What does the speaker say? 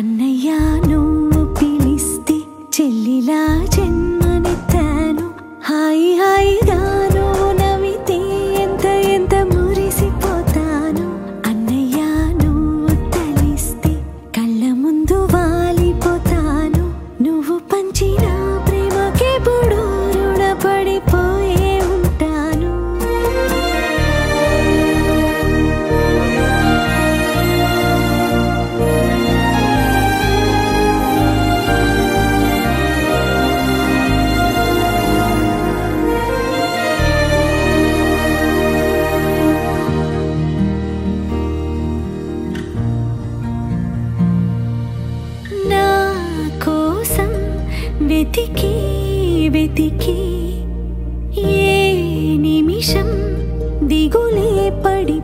అన్నయ్య నువ్వు పిలిస్తే చెల్లిలా జన్మనెత్తాను హాయి హాయిగా నువ్వు నవ్వితే ఎంత ఎంత మురిసిపోతాను అన్నయ్య నువ్వు తలిస్తే కళ్ళ ముందు వాలిపోతాను నువ్వు పంచిన ప్రేమకెప్పుడు రుణపడిపోయే ఉంటాను వెతికి వెతికి ఏ నిమిషం దిగులే పడి